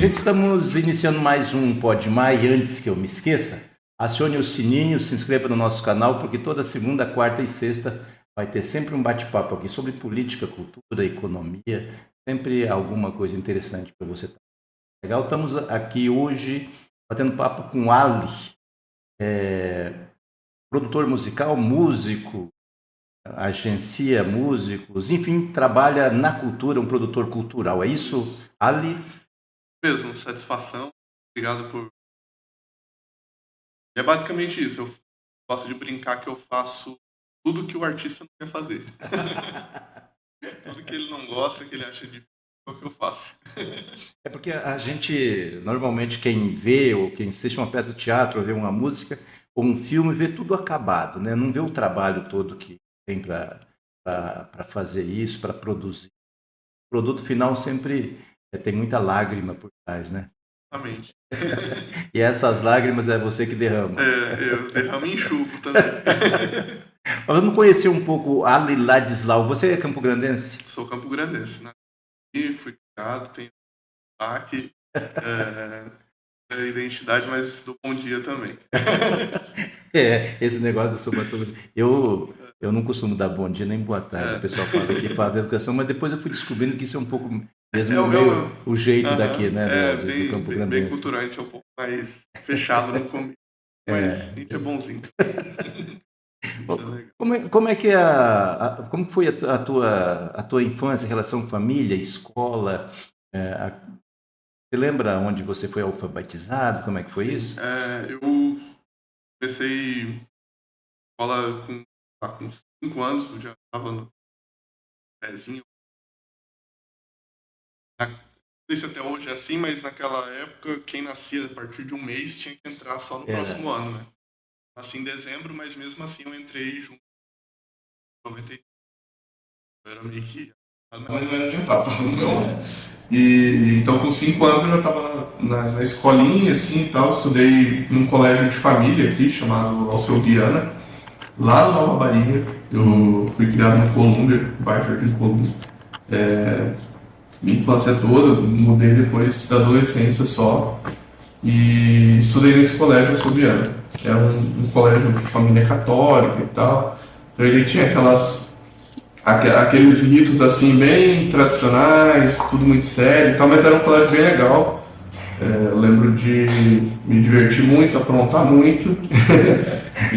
Gente, estamos iniciando mais um PodMai. Antes que eu me esqueça, acione o sininho, se inscreva no nosso canal, porque toda segunda, quarta e sexta vai ter sempre um bate-papo aqui sobre política, cultura, economia, sempre alguma coisa interessante para você. Legal? Estamos aqui hoje batendo papo com Ali, produtor musical, músico, agencia músicos, enfim, trabalha na cultura, um produtor cultural. É isso, Ali? Mesmo, satisfação. Obrigado por... É basicamente isso. Eu gosto de brincar que eu faço tudo que o artista não quer fazer. Tudo que ele não gosta, que ele acha difícil, é o que eu faço. É porque a gente, normalmente, quem vê ou quem assiste uma peça de teatro, ou vê uma música ou um filme, vê tudo acabado, né? Não vê o trabalho todo que tem para fazer isso, para produzir. O produto final sempre tem muita lágrima por trás, né? Exatamente. E essas lágrimas é você que derrama. Eu derramo e enxugo também. Mas vamos conhecer um pouco Ali Ladislau. Você é campograndense? Sou campograndense, né? E fui criado, tenho aqui a identidade, mas do bom dia também. Esse negócio da sobretudo. Eu não costumo dar bom dia nem boa tarde. O pessoal fala da educação, mas depois eu fui descobrindo que isso é um pouco mesmo o jeito daqui, né? Do Campo Grandense. Bem cultural, a gente é um pouco mais fechado no começo, mas a gente é bonzinho. Como é que como foi a tua infância, relação com família, escola? Você lembra onde você foi alfabetizado? Como é que foi isso? Eu comecei escola com 5 anos, eu já estava no pezinho. Não sei se até hoje é assim, mas naquela época, quem nascia a partir de um mês tinha que entrar só no próximo ano, né? Nasci em dezembro, mas mesmo assim eu entrei junto. 90. Eu era meio que... Mas não era adiantado, tava no meu ano. E então com 5 anos eu já estava na escolinha assim e tal, estudei num colégio de família aqui, chamado Alceu Viana, lá no Nova Bahia. Eu fui criado no Colômbia, bairro Jardim Colômbia. Minha infância toda, mudei depois da adolescência só, e estudei nesse colégio Alceu Viana. Era um colégio de família católica e tal, então ele tinha aqueles ritos assim bem tradicionais, tudo muito sério e tal, mas era um colégio bem legal. Eu lembro de me divertir muito, aprontar muito.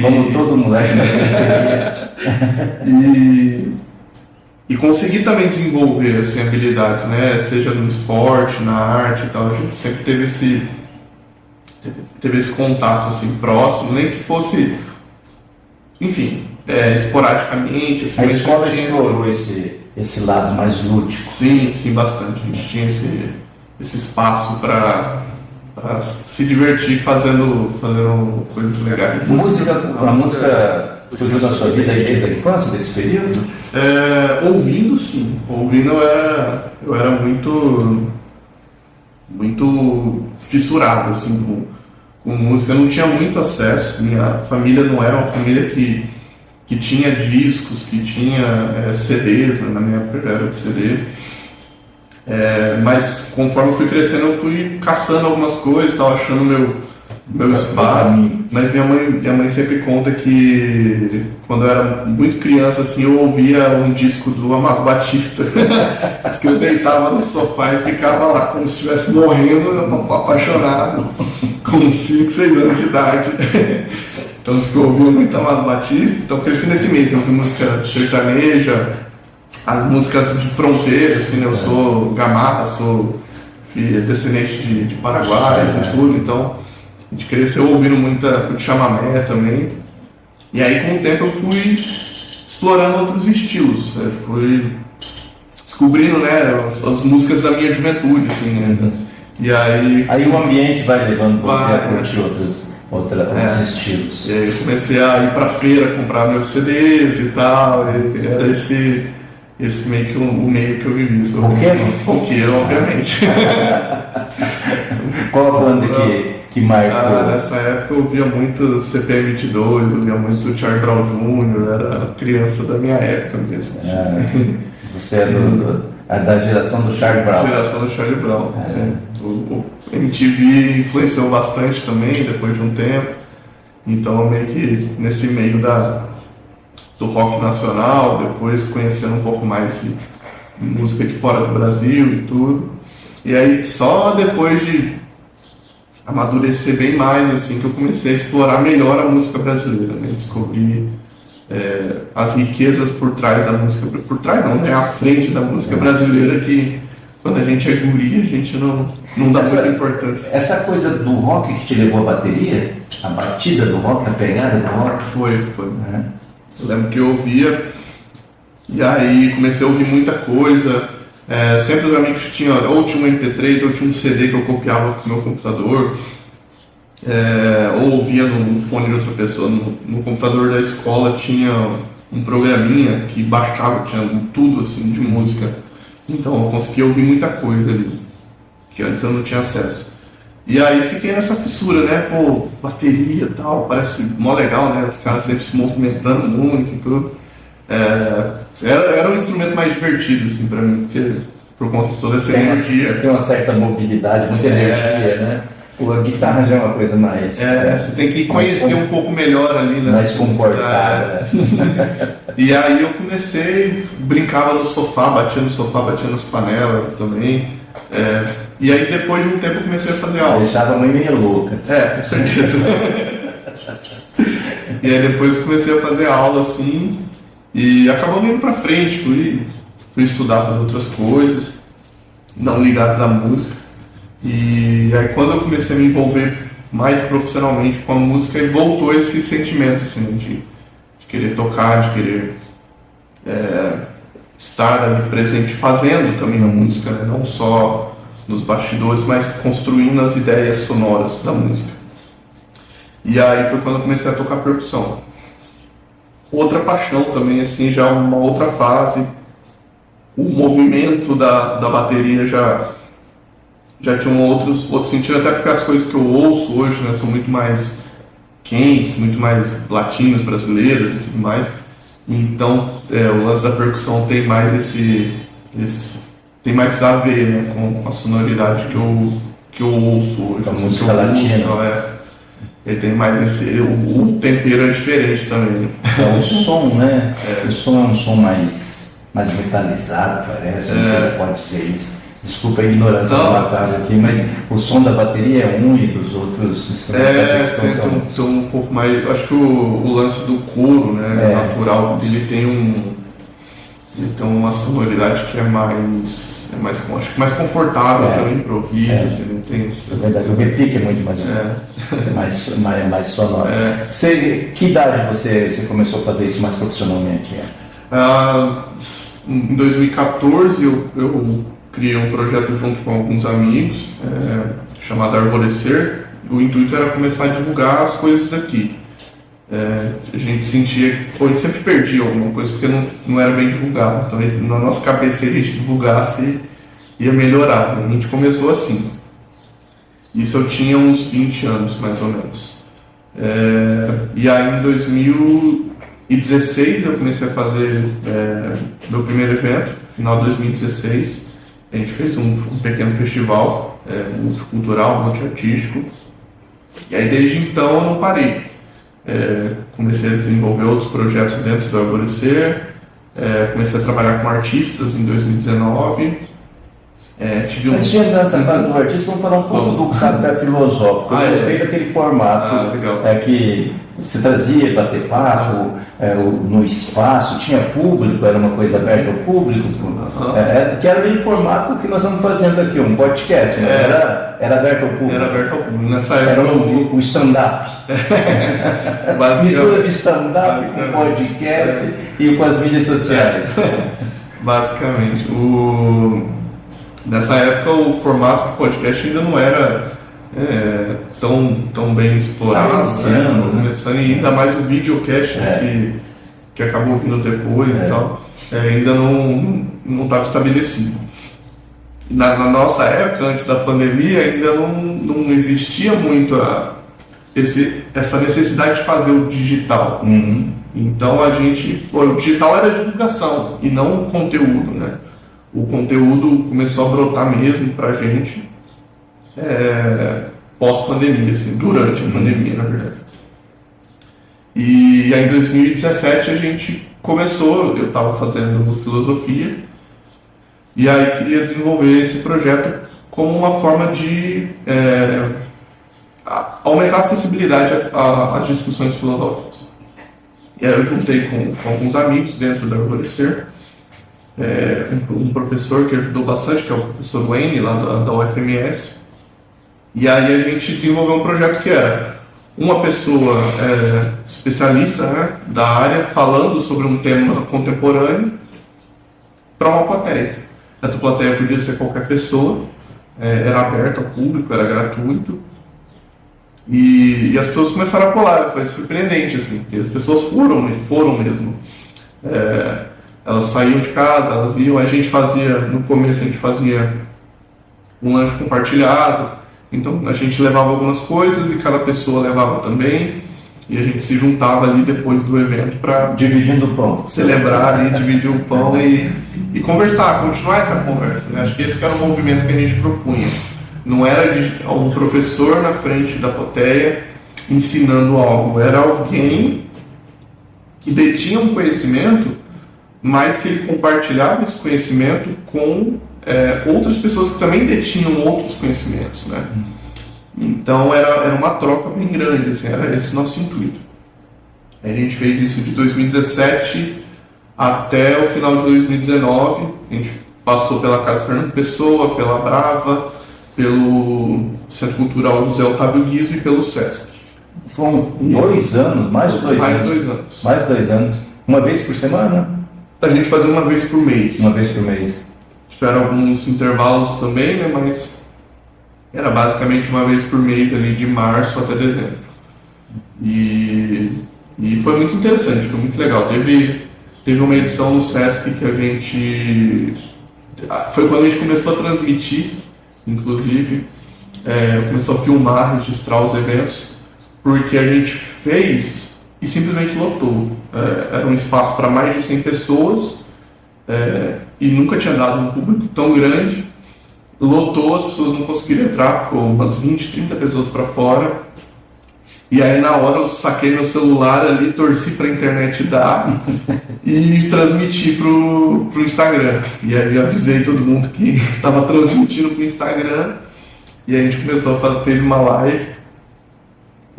Como todo moleque, né? E conseguir também desenvolver assim, habilidades, né? Seja no esporte, na arte e tal. A gente sempre teve esse contato assim, próximo, nem que fosse, enfim, esporadicamente. Assim, a escola explorou esse lado mais lúdico. Sim, bastante. A gente tinha esse espaço para se divertir fazendo coisas legais. A música surgiu na sua vida desde a infância, desse período? Ouvindo, sim. Ouvindo eu era muito fissurado assim, com música. Eu não tinha muito acesso. Minha família não era uma família que tinha discos, que tinha CDs, né? Na minha época já era de CD. Mas conforme eu fui crescendo, eu fui caçando algumas coisas, estava achando meu espaço. Mas minha mãe sempre conta que quando eu era muito criança, assim, eu ouvia um disco do Amado Batista. Diz que eu deitava no sofá e ficava lá como se estivesse morrendo, apaixonado, com 5, 6 anos de idade. Então diz que eu ouvia muito Amado Batista. Então cresci nesse mês, eu ouvi música sertaneja, as músicas de fronteira, assim, né? Eu sou gamarra, sou descendente de paraguaios e tudo, então a gente cresceu ouvindo muito chamamé também. E aí com o tempo eu fui explorando outros estilos, fui descobrindo, né, as músicas da minha juventude, assim, né? E aí o ambiente vai levando você a curtir outros estilos. E aí eu comecei a ir pra feira comprar meus CDs e tal, e era esse meio que o meio que eu vivi. Roqueiro, obviamente. Qual a banda que marcou? Nessa época eu ouvia muito CPM22, eu ouvia muito Charlie Brown Jr., era criança da minha época mesmo. Você é A da geração do Charlie Brown. Geração do Charlie Brown. O MTV influenciou bastante também, depois de um tempo. Então, eu meio que nesse meio do rock nacional, depois conhecendo um pouco mais de música de fora do Brasil e tudo. E aí, só depois de amadurecer bem mais, assim, que eu comecei a explorar melhor a música brasileira, né? Descobri as riquezas por trás da música, por trás não, né? À frente da música brasileira, que quando a gente é guri, a gente não dá muita importância. Essa coisa do rock que te levou à bateria, a batida do rock, a pegada do rock? Foi. Eu lembro que eu ouvia, e aí comecei a ouvir muita coisa. Sempre os amigos tinham, ou tinha um MP3, ou tinha um CD que eu copiava com o meu computador, ou ouvia no fone de outra pessoa. No computador da escola tinha um programinha que baixava, tinha tudo assim de música. Então eu conseguia ouvir muita coisa ali, que antes eu não tinha acesso. E aí fiquei nessa fissura, né? Pô, bateria e tal, parece mó legal, né? Os caras sempre se movimentando muito e tudo. Era um instrumento mais divertido, assim, pra mim, porque por conta de toda essa energia. Tem uma certa mobilidade, muita energia, né? A guitarra já é uma coisa mais... você tem que conhecer um pouco melhor ali, né? Mais comportada. E aí eu comecei, brincava no sofá, batia no sofá, batia nas panelas também. E aí depois de um tempo eu comecei a fazer aula. Deixava a mãe meio louca. Com certeza. E aí depois eu comecei a fazer aula, assim, e acabou indo pra frente, fui estudar as outras coisas, não ligadas à música. E aí quando eu comecei a me envolver mais profissionalmente com a música, aí voltou esse sentimento, assim, de querer tocar, de querer estar ali presente fazendo também a música, né? Não só nos bastidores, mas construindo as ideias sonoras da música. E aí foi quando eu comecei a tocar percussão. Outra paixão também, assim, já uma outra fase. O movimento da bateria já tinha outro sentido, até porque as coisas que eu ouço hoje, né, são muito mais quentes, muito mais latinas, brasileiras e tudo mais. Então, o lance da percussão tem mais tem mais a ver, né, com a sonoridade que eu ouço hoje. A música latina. Ele tem mais o tempero é diferente também. O som, né? O som é um som mais metalizado, parece. Não sei se pode ser isso. Desculpa a ignorância do Lacaze aqui, mas o som da bateria é um e dos outros instrumentos da percussão são um pouco mais. Acho que o lance do coro, né, natural, ele tem uma sonoridade que é mais confortável também para ouvir. Assim, não tem é verdade, o repique é muito mais sonoro. Que idade você começou a fazer isso mais profissionalmente? Em 2014 eu criei um projeto junto com alguns amigos, chamado Arvorecer. O intuito era começar a divulgar as coisas daqui. A gente sentia, a gente sempre perdia alguma coisa porque não era bem divulgado. Então, na nossa cabeça, se a gente divulgasse, ia melhorar. A gente começou assim. Isso eu tinha uns 20 anos, mais ou menos. E aí, em 2016, eu comecei a fazer meu primeiro evento, final de 2016. A gente fez um pequeno festival multicultural, multiartístico. E aí, desde então, eu não parei. Comecei a desenvolver outros projetos dentro do Arvorecer. Comecei a trabalhar com artistas em 2019. Antes de entrar nessa fase do artista, vamos falar um pouco do café filosófico. Eu gostei daquele formato que você trazia bater papo no espaço, tinha público, era uma coisa aberta ao público, que era bem formato que nós estamos fazendo aqui, um podcast, né? Era aberto ao público. Era aberto ao público. Nessa época era o stand-up. Mistura de stand-up com podcast e com as mídias sociais. Basicamente. Nessa época o formato do podcast ainda não era tão bem explorado, começando, e ainda mais o videocast, que acabou vindo depois e tal, ainda não estava estabelecido. Na nossa época, antes da pandemia, ainda não existia muito essa necessidade de fazer o digital. Então o digital era divulgação e não conteúdo, né? o conteúdo começou a brotar mesmo pra gente pós-pandemia, assim, durante a pandemia, na verdade. E aí em 2017 a gente começou, eu estava fazendo filosofia, e aí queria desenvolver esse projeto como uma forma de aumentar a acessibilidade às discussões filosóficas. E aí eu juntei com alguns amigos dentro da Arvorecer, um professor que ajudou bastante, que é o professor Wayne, lá da UFMS, e aí a gente desenvolveu um projeto que era uma pessoa especialista, né, da área falando sobre um tema contemporâneo para uma plateia. Essa plateia podia ser qualquer pessoa, era aberta ao público, era gratuito, e as pessoas começaram a colar. Foi surpreendente, assim, porque as pessoas foram mesmo. Elas saíam de casa, elas iam, no começo a gente fazia um lanche compartilhado, então a gente levava algumas coisas e cada pessoa levava também, e a gente se juntava ali depois do evento para dividindo o pão, celebrar ali, dividir o pão e conversar, continuar essa conversa, né? Acho que esse que era o movimento que a gente propunha. Não era um professor na frente da plateia ensinando algo, era alguém que detinha um conhecimento, mas que ele compartilhava esse conhecimento com outras pessoas que também detinham outros conhecimentos, né? Então era uma troca bem grande, assim, era esse nosso intuito. A gente fez isso de 2017 até o final de 2019. A gente passou pela Casa Fernando Pessoa, pela Brava, pelo Centro Cultural José Otávio Guizo e pelo SESC. Foram 2 anos, mais de 2 anos. Mais de 2 anos. Mais de 2 anos. Uma vez por semana? A gente fazia uma vez por mês. Uma vez por mês. Tiveram alguns intervalos também, né, mas era basicamente uma vez por mês ali de março até dezembro. E foi muito interessante, foi muito legal. Teve uma edição no SESC que a gente... Foi quando a gente começou a transmitir, inclusive, começou a filmar, registrar os eventos, porque a gente fez e simplesmente lotou. Era um espaço para mais de 100 pessoas, e nunca tinha dado um público tão grande. Lotou, as pessoas não conseguiram entrar, ficou umas 20, 30 pessoas para fora. E aí na hora eu saquei meu celular ali, torci para a internet dar e transmiti pro Instagram. E aí avisei todo mundo que estava transmitindo pro Instagram, e aí a gente fez uma live,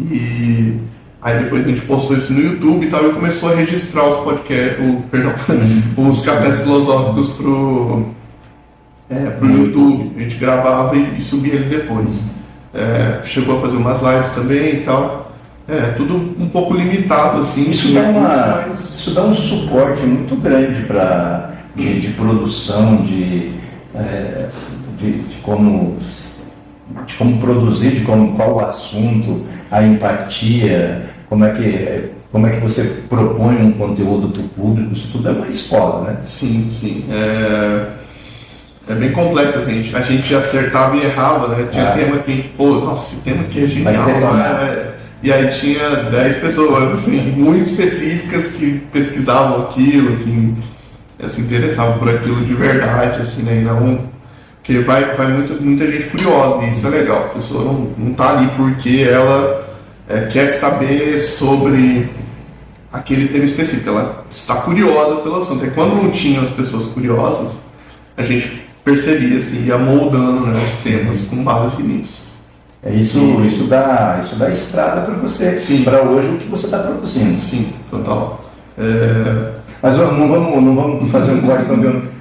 e aí depois a gente postou isso no YouTube e tal, e começou a registrar os podcasts, os cafés filosóficos pro YouTube. A gente gravava e subia ele depois. Chegou a fazer umas lives também e tal. Tudo um pouco limitado, assim. Isso dá um suporte muito grande de produção, de como produzir, qual o assunto, a empatia, como é que você propõe um conteúdo para o público. Isso tudo é uma escola, né? Sim. É bem complexo, assim. A gente acertava e errava, né? Tinha tema que a gente, nossa, esse tema aqui é genial, né? E aí tinha 10 pessoas, assim, muito específicas que pesquisavam aquilo, que se interessavam por aquilo de verdade, assim, né? E não, porque vai muita gente curiosa, e isso é legal. A pessoa não tá ali porque ela quer saber sobre aquele tema específico, ela está curiosa pelo assunto. E quando não tinham as pessoas curiosas, a gente percebia, assim, ia moldando, né, os temas com base nisso. Isso dá estrada para você, para hoje o que você está produzindo. Sim, total. Mas não vamos fazer um corte,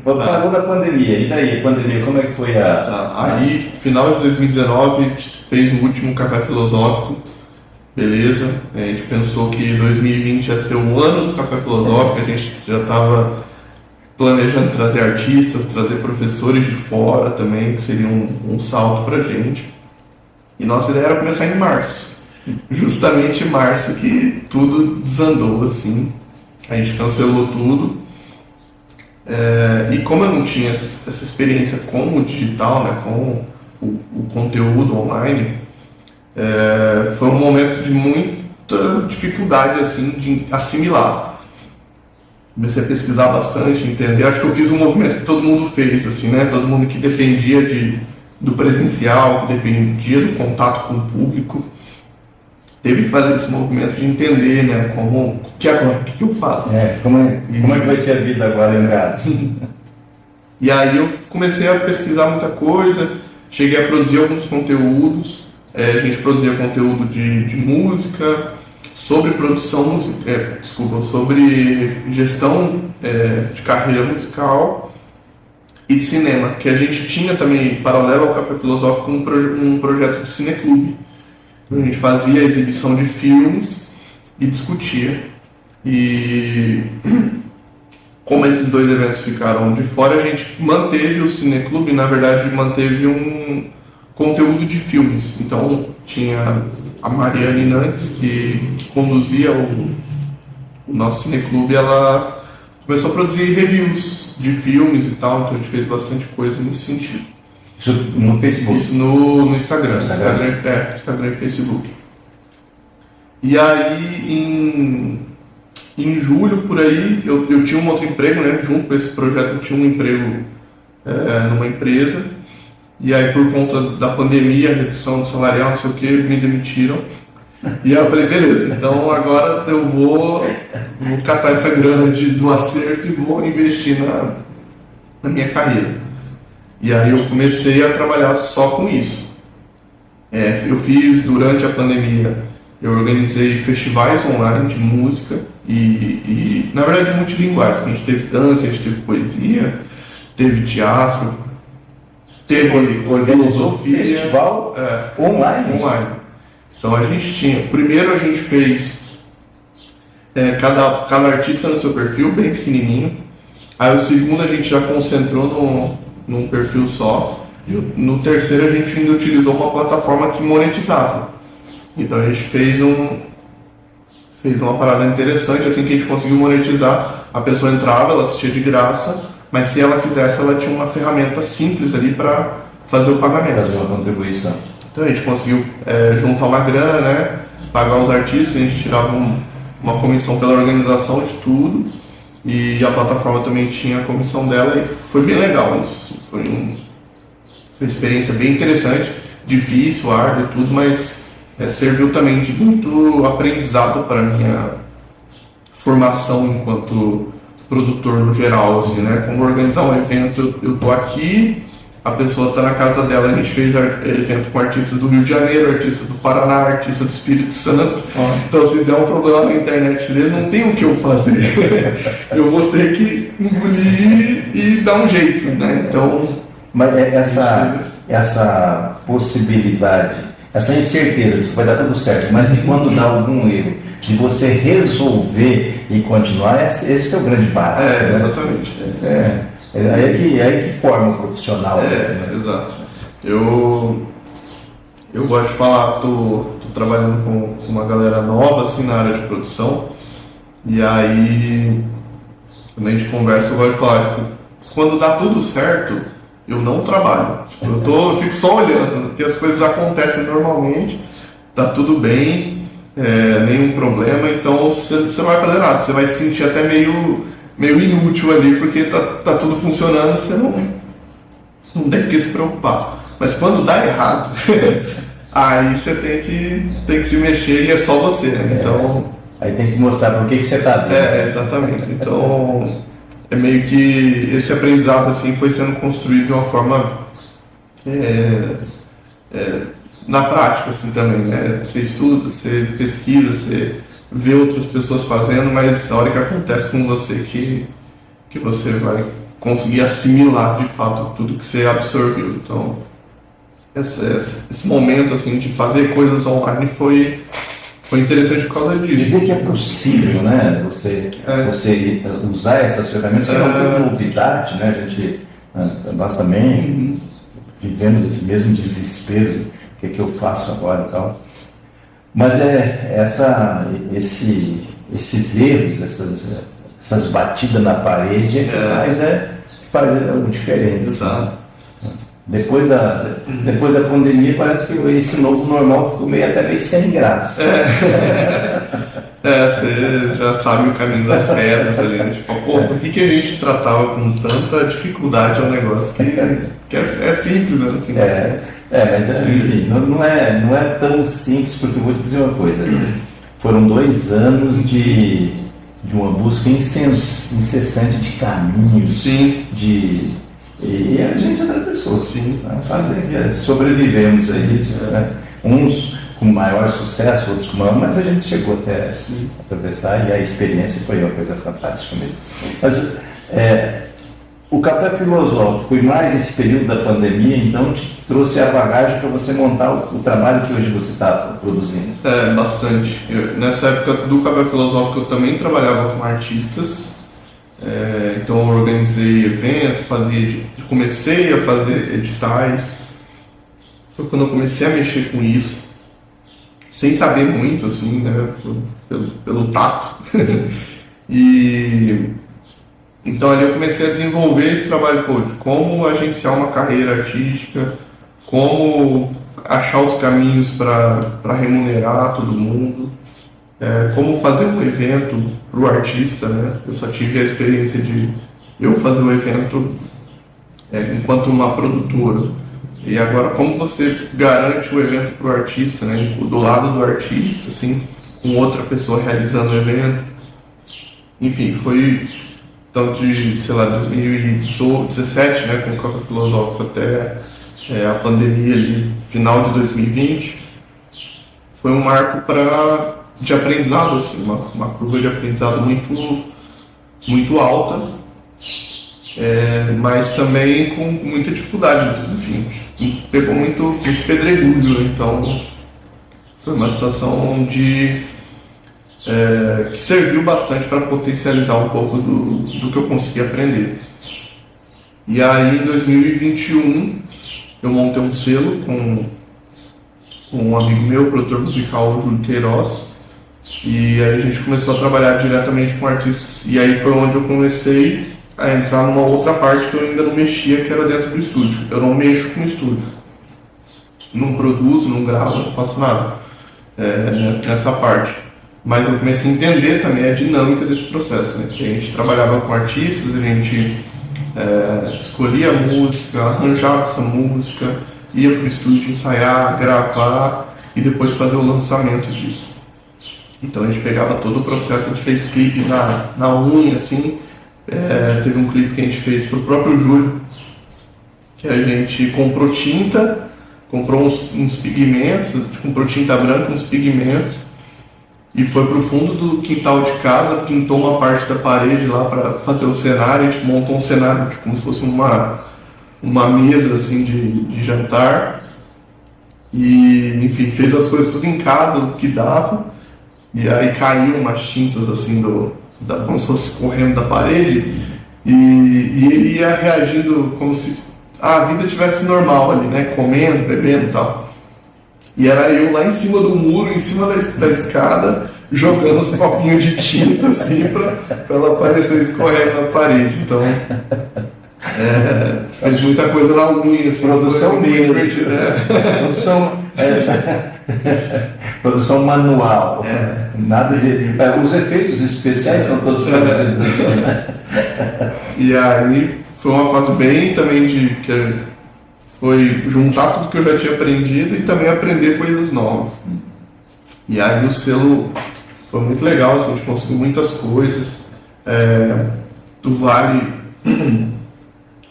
falou da pandemia. E daí, pandemia, como é que foi Aí, final de 2019, a gente fez o último Café Filosófico, beleza. A gente pensou que 2020 ia ser o ano do Café Filosófico, a gente já estava planejando trazer artistas, trazer professores de fora também, que seria um salto pra gente. E nossa ideia era começar em março. Justamente em março que tudo desandou, assim. A gente cancelou tudo. E como eu não tinha essa experiência com o digital, né, com o conteúdo online, foi um momento de muita dificuldade, assim, de assimilar. comecei a pesquisar bastante, entender. Acho que eu fiz um movimento que todo mundo fez, assim, né? Todo mundo que dependia do presencial, que dependia do contato com o público, teve que fazer esse movimento de entender, né? O que eu faço? Como é que vai ser a vida agora em casa? E aí eu comecei a pesquisar muita coisa, cheguei a produzir alguns conteúdos. A gente produzia conteúdo de música, sobre produção sobre gestão de carreira musical e de cinema, que a gente tinha também, paralelo ao Café Filosófico, um projeto de cineclube. A gente fazia a exibição de filmes e discutia. E como esses dois eventos ficaram de fora, a gente manteve o cineclube, na verdade manteve um conteúdo de filmes. Então tinha a Mariane Nantes, que conduzia o nosso cineclube, ela começou a produzir reviews de filmes e tal, então a gente fez bastante coisa nesse sentido. Isso no Facebook? Isso no Instagram. Instagram e Facebook. E aí, em julho, por aí, eu tinha um outro emprego, né? Junto com esse projeto, eu tinha um emprego numa empresa. E aí, por conta da pandemia, redução salarial, não sei o que, me demitiram. E aí eu falei, beleza, então agora eu vou catar essa grana do acerto e vou investir na minha carreira. E aí eu comecei a trabalhar só com isso. Eu fiz, durante a pandemia, eu organizei festivais online de música e na verdade, multilinguais. A gente teve dança, a gente teve poesia, teve teatro, teve filosofia. Festival online? Então a gente tinha, primeiro a gente fez cada artista no seu perfil, bem pequenininho. Aí o segundo a gente já concentrou num perfil só. E no terceiro a gente ainda utilizou uma plataforma que monetizava. Então a gente fez uma parada interessante, assim, que a gente conseguiu monetizar. A pessoa entrava, ela assistia de graça, mas se ela quisesse, ela tinha uma ferramenta simples ali para fazer o pagamento. Fazer uma contribuição. Então a gente conseguiu juntar uma grana, né, pagar os artistas, a gente tirava uma comissão pela organização de tudo. E a plataforma também tinha a comissão dela e foi bem legal isso. Foi uma experiência bem interessante, difícil, árdua e tudo, mas serviu também de muito aprendizado para a minha formação enquanto produtor no geral, assim, né? Como organizar um evento, eu tô aqui, a pessoa está na casa dela, a gente fez evento com artistas do Rio de Janeiro, artistas do Paraná, artistas do Espírito Santo. Então, se der um problema na internet dele, não tem o que eu fazer. Eu vou ter que engolir e dar um jeito, né? Então... Mas essa possibilidade, essa incerteza de que vai dar tudo certo, mas e quando dá algum erro, de você resolver e continuar, esse que é o grande barato. Né? Exatamente. Aí que forma o profissional. Né? Exato. Eu gosto de falar, tô trabalhando com uma galera nova, assim, na área de produção, e aí, quando a gente conversa, eu gosto de falar, tipo, quando dá tudo certo, eu não trabalho. Tipo, eu fico só olhando, porque as coisas acontecem normalmente, tá tudo bem, nenhum problema, então você não vai fazer nada, você vai se sentir até meio inútil ali, porque tá tudo funcionando, você não tem que se preocupar. Mas quando dá errado, aí você tem que se mexer e é só você, né? Então, aí tem que mostrar por que você tá dentro. Exatamente. Então, é meio que esse aprendizado assim foi sendo construído de uma forma na prática assim também, né? Você estuda, você pesquisa, você vê outras pessoas fazendo, mas a hora que acontece com você que você vai conseguir assimilar de fato tudo que você absorveu. Então, esse momento assim de fazer coisas online foi interessante por causa disso. E ver que é possível, né? Você usar essas ferramentas, que é uma novidade, né? A gente, nós também vivemos esse mesmo desespero, o que eu faço agora e tal. Mas esses erros, essas batidas na parede que faz algo diferente. Exato. Depois da pandemia, parece que esse novo normal ficou até meio sem graça. Você já sabe o caminho das pedras ali, né? Tipo, pô, por que a gente tratava com tanta dificuldade um negócio que é simples, né? No fim das contas. Mas enfim, não é tão simples, porque eu vou te dizer uma coisa. Foram 2 anos de uma busca incessante de caminhos, Sim. E a gente atravessou, sim. Sobrevivemos a isso, né? Uns com maior sucesso, outros com maior, mas a gente chegou até atravessar, e a experiência foi uma coisa fantástica mesmo. Mas o Café Filosófico, e mais esse período da pandemia, então te trouxe a bagagem para você montar o trabalho que hoje você está produzindo. Bastante. Nessa época do Café Filosófico eu também trabalhava com artistas, então eu organizei eventos, comecei a fazer editais. Foi quando eu comecei a mexer com isso, sem saber muito, assim, né, pelo tato. E então ali eu comecei a desenvolver esse trabalho de como agenciar uma carreira artística, como achar os caminhos para remunerar todo mundo, como fazer um evento para o artista, né? Eu só tive a experiência de eu fazer o evento enquanto uma produtora. E agora, como você garante o evento para o artista, né? Do lado do artista, assim, com outra pessoa realizando o evento. Enfim, foi então de, 2017, né, com o Café Filosófico até a pandemia ali, final de 2020, foi um marco de aprendizado, assim, uma curva de aprendizado muito alta, mas também com muita dificuldade, enfim, pegou muito pedregulho, então foi uma situação que serviu bastante para potencializar um pouco do que eu consegui aprender. E aí, em 2021, eu montei um selo com um amigo meu, produtor musical, Júlio Queiroz, e aí a gente começou a trabalhar diretamente com artistas, e aí foi onde eu comecei a entrar numa outra parte que eu ainda não mexia, que era dentro do estúdio. Eu não mexo com o estúdio, não produzo, não gravo, não faço nada nessa parte. Mas eu comecei a entender também a dinâmica desse processo, né? Que a gente trabalhava com artistas, a gente escolhia a música, arranjava essa música, ia para o estúdio ensaiar, gravar e depois fazer o lançamento disso. Então a gente pegava todo o processo, a gente fez clipe na unha, assim, teve um clipe que a gente fez para o próprio Júlio, que a gente comprou tinta, comprou uns pigmentos, a gente comprou tinta branca, uns pigmentos, e foi pro fundo do quintal de casa, pintou uma parte da parede lá para fazer o cenário. A gente montou um cenário como se fosse uma mesa assim de jantar. E, enfim, fez as coisas tudo em casa, do que dava. E aí caíam umas tintas assim, como se fosse correndo da parede. E ele ia reagindo como se a vida tivesse normal ali, né? Comendo, bebendo e tal. E era eu lá em cima do muro, em cima da escada, jogando os copinhos de tinta, assim, pra ela aparecer escorrendo na parede. Então, fez muita coisa na unha, assim. Produção mesmo. Produção manual. Nada de... os efeitos especiais são todos produzidos assim, né? E aí, foi uma fase bem também foi juntar tudo que eu já tinha aprendido e também aprender coisas novas. E aí o selo foi muito legal, assim, a gente conseguiu muitas coisas. Do Vale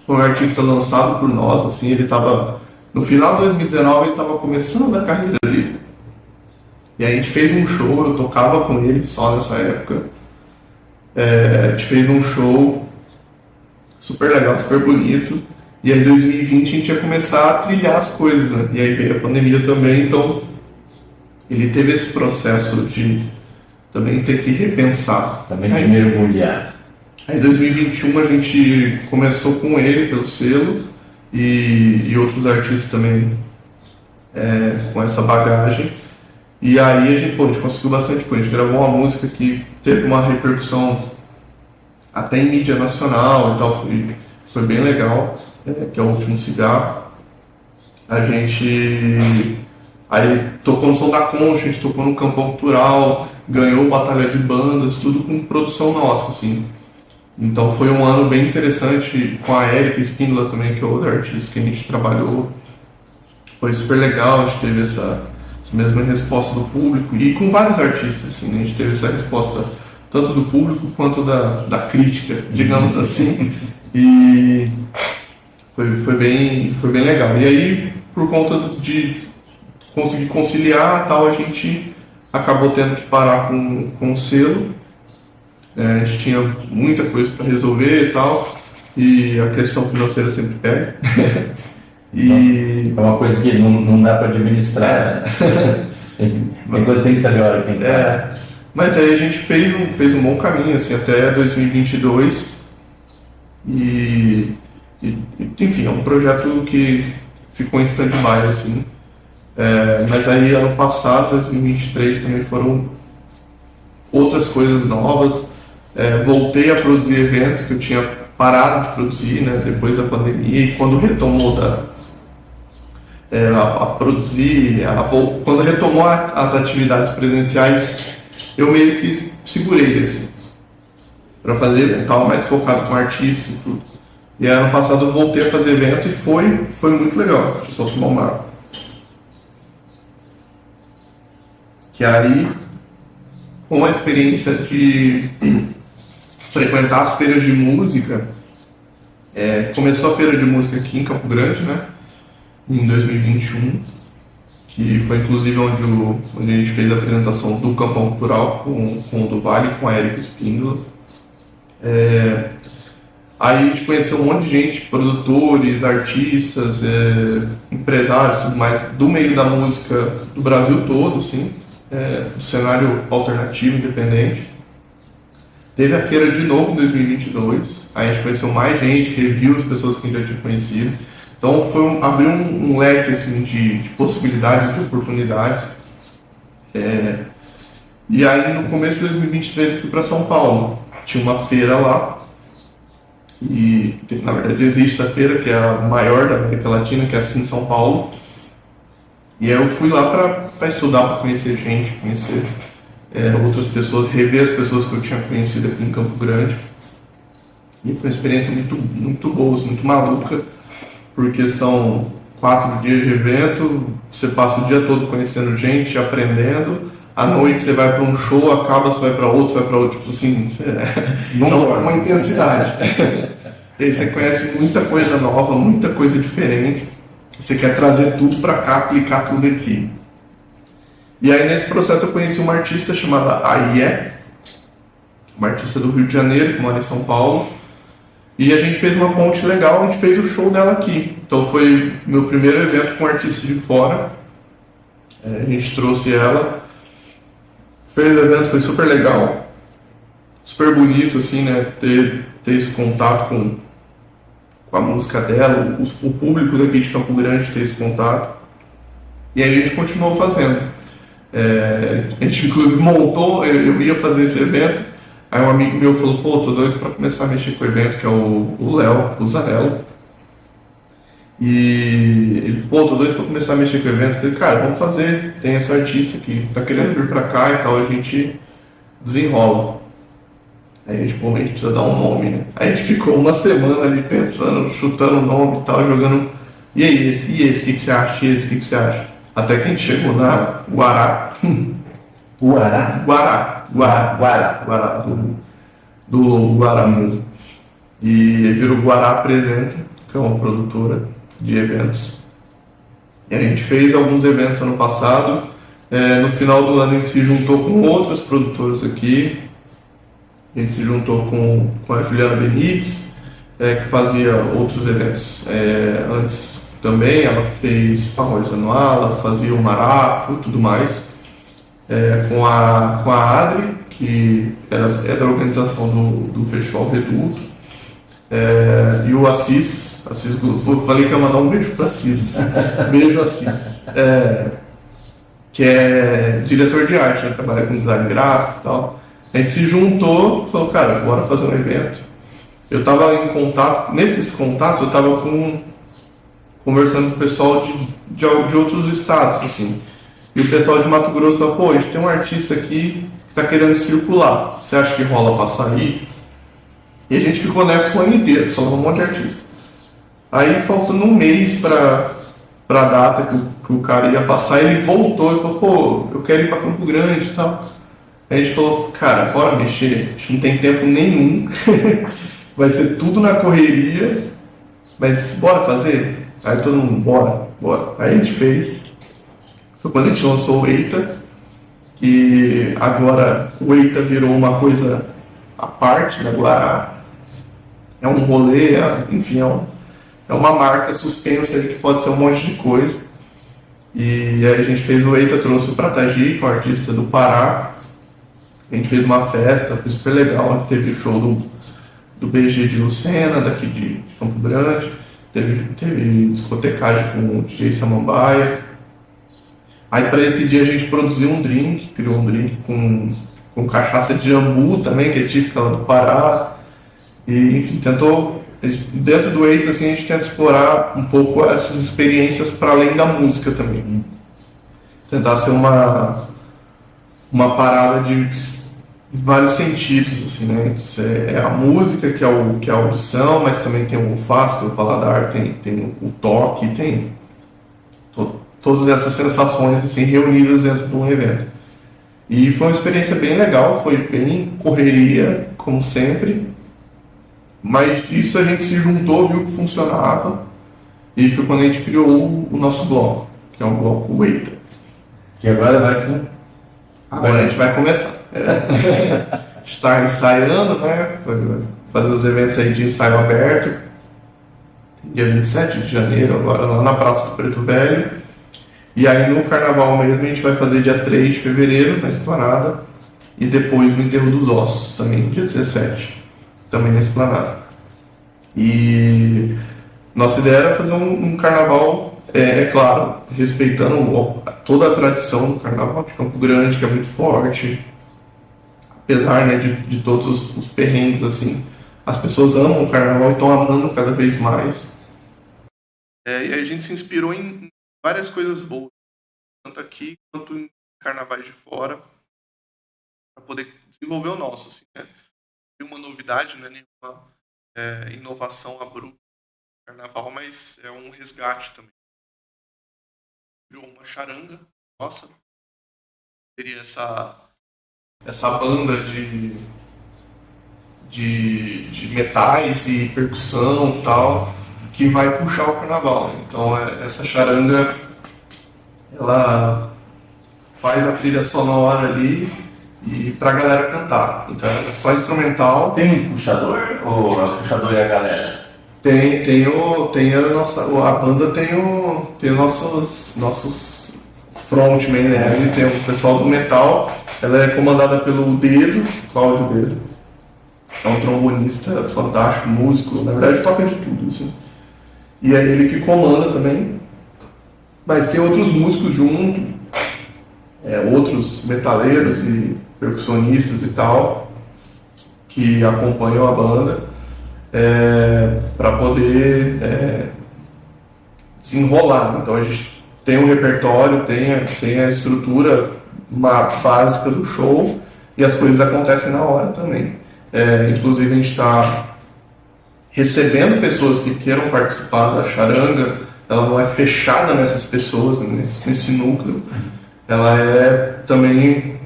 foi um artista lançado por nós, assim, ele estava no final de 2019, ele estava começando a carreira dele. E aí a gente fez um show, eu tocava com ele só nessa época. A gente fez um show super legal, super bonito. E aí em 2020 a gente ia começar a trilhar as coisas, né? E aí veio a pandemia também, então ele teve esse processo de também ter que repensar. Também de mergulhar. Aí em 2021 a gente começou com ele pelo selo e outros artistas também com essa bagagem. E aí a gente conseguiu bastante coisa. A gente gravou uma música que teve uma repercussão até em mídia nacional e tal, foi bem legal. Que é o Último Cigarro. A gente Aí tocou no Som da Concha, a gente tocou no Campão Cultural, ganhou Batalha de Bandas, tudo com produção nossa, assim. Então foi um ano bem interessante com a Erika Espíndola também, que é outra artista que a gente trabalhou. Foi super legal, a gente teve essa mesma resposta do público, e com vários artistas, assim, a gente teve essa resposta tanto do público quanto da crítica, digamos assim, e foi bem legal. E aí, por conta de conseguir conciliar tal, a gente acabou tendo que parar com o selo. A gente tinha muita coisa para resolver e tal, e a questão financeira sempre pega. E é uma coisa que não dá para administrar. Tem coisa que tem que saber a hora que tem que parar. Mas aí a gente fez um bom caminho, assim, até 2022. Enfim, é um projeto que ficou em stand-by, assim. Mas aí ano passado, 2023, também foram outras coisas novas. Voltei a produzir eventos que eu tinha parado de produzir, né, depois da pandemia, e quando retomou quando retomou as atividades presenciais, eu meio que segurei, assim, para fazer evento. Estava mais focado com artistas e tudo. E ano passado eu voltei a fazer evento e foi muito legal. Deixa eu só tomar uma água. Que aí, com a experiência de frequentar as feiras de música, começou a feira de música aqui em Campo Grande, né, em 2021, que foi inclusive onde a gente fez a apresentação do Campão Cultural com o do Vale, com a Erika Espíndola. Aí a gente conheceu um monte de gente, produtores, artistas, empresários, tudo mais, do meio da música do Brasil todo, assim, do cenário alternativo, independente. Teve a feira de novo em 2022, aí a gente conheceu mais gente, reviu as pessoas que a gente já tinha conhecido. Então abriu um leque, assim, de possibilidades, de oportunidades. E aí no começo de 2023 eu fui para São Paulo. Tinha uma feira lá, e na verdade existe essa feira, que é a maior da América Latina, que é assim em São Paulo. E aí eu fui lá para estudar, para conhecer gente, conhecer outras pessoas, rever as pessoas que eu tinha conhecido aqui em Campo Grande. E foi uma experiência muito, muito boa, muito maluca, porque são 4 dias de evento, você passa o dia todo conhecendo gente, aprendendo. À noite você vai para um show, acaba, você vai para outro, tipo assim, não é uma intensidade. E aí você conhece muita coisa nova, muita coisa diferente. Você quer trazer tudo para cá, aplicar tudo aqui. E aí nesse processo eu conheci uma artista chamada Aie, uma artista do Rio de Janeiro, que mora em São Paulo. E a gente fez uma ponte legal, a gente fez o show dela aqui. Então foi meu primeiro evento com artista de fora. A gente trouxe ela, fez o evento, foi super legal, super bonito, assim, né, ter esse contato com a música dela, o público daqui de Campo Grande ter esse contato. E aí a gente continuou fazendo. A gente inclusive montou, eu ia fazer esse evento, aí um amigo meu falou, pô, tô doido pra começar a mexer com o evento, que é o Léo, o Zanello. E ele falou, pô, tô doido pra começar a mexer com o evento. Eu falei, cara, vamos fazer, tem essa artista que tá querendo vir pra cá e tal, a gente desenrola. Aí a gente precisa dar um nome, né? Aí a gente ficou uma semana ali pensando, chutando o nome e tal, jogando, e aí, esse, o que você acha? E esse, o que você acha? Até que a gente chegou na Guará. Guará, do Guará mesmo. E virou Guará Apresenta, que é uma produtora de eventos. E a gente fez alguns eventos ano passado. No final do ano a gente se juntou com outras produtoras aqui. A gente se juntou com a Juliana Benites, que fazia outros eventos antes também. Ela fez Pagode Anual, ela fazia o Marafo e tudo mais. Com a Adri, que é da organização do Festival Reduto. E o Assis falei que ia mandar um beijo para Assis. Beijo, Assis. Que é diretor de arte, né? Trabalha com design gráfico e tal. A gente se juntou e falou, cara, bora fazer um evento. Eu estava em contato, nesses contatos eu estava conversando com o pessoal de outros estados, assim. E o pessoal de Mato Grosso falou, pô, a gente tem um artista aqui que tá querendo circular, você acha que rola pra sair? E a gente ficou nessa o ano inteiro, falando um monte de artista. Aí faltando um mês pra data que o cara ia passar, ele voltou e falou, pô, eu quero ir pra Campo Grande e tal. Aí a gente falou, cara, bora mexer, a gente não tem tempo nenhum, vai ser tudo na correria, mas bora fazer? Aí todo mundo, bora. Aí a gente fez. Foi quando a gente lançou o Eita, que agora o Eita virou uma coisa à parte, né? Agora é um rolê, enfim, é uma marca suspensa aí que pode ser um monte de coisa. E aí a gente fez o Eita, trouxe o Pratagi, que é um artista do Pará. A gente fez uma festa, foi super legal, teve o show do BG de Lucena, daqui de Campo Grande, teve discotecagem com o DJ Samambaia. Aí para esse dia a gente produziu um drink, criou um drink com cachaça de jambu também, que é típica lá do Pará. E enfim, tentou, dentro do Eita assim, a gente tenta explorar um pouco essas experiências para além da música também. Tentar ser uma parada de vários sentidos, assim, né? É a música, que é a audição, mas também tem o olfato, tem o paladar, tem o toque, tem todas essas sensações assim, reunidas dentro de um evento. E foi uma experiência bem legal, foi bem correria, como sempre, mas disso a gente se juntou, viu que funcionava, e foi quando a gente criou o nosso bloco, que é um bloco Eita. Que agora vai... Agora a gente vai começar. Está ensaiando, né? Fazer os eventos aí de ensaio aberto. Dia 27 de janeiro, agora lá na Praça do Preto Velho. E aí no carnaval mesmo a gente vai fazer dia 3 de fevereiro, na Esplanada. E depois no Enterro dos Ossos, também dia 17, também na Esplanada. E nossa ideia era fazer um carnaval, é claro, respeitando toda a tradição do carnaval de Campo Grande, que é muito forte. Apesar, né, de todos os perrengues, assim, as pessoas amam o carnaval e estão amando cada vez mais. E a gente se inspirou em várias coisas boas, tanto aqui quanto em carnavais de fora, para poder desenvolver o nosso. Assim, né? Tem uma novidade, não é nenhuma inovação abrupta do carnaval, mas é um resgate também. Criou uma charanga, nossa, seria essa banda de metais e percussão e tal, que vai puxar o carnaval. Então essa charanga, ela faz a trilha sonora ali e pra galera cantar. Então é só instrumental. Tem um puxador ou o puxador é a galera? Tem a banda tem os nossos frontmen, né? Tem o pessoal do metal, ela é comandada pelo Dedo, Cláudio Dedo. É um trombonista fantástico, músico, na verdade toca de tudo, assim. E é ele que comanda também. Mas tem outros músicos junto, outros metaleiros e percussionistas e tal, que acompanham a banda para poder desenrolar. Então a gente tem um repertório, tem a estrutura básica do show e as coisas acontecem na hora também. Inclusive a gente está recebendo pessoas que queiram participar da charanga. Ela não é fechada nessas pessoas, nesse núcleo. Ela é também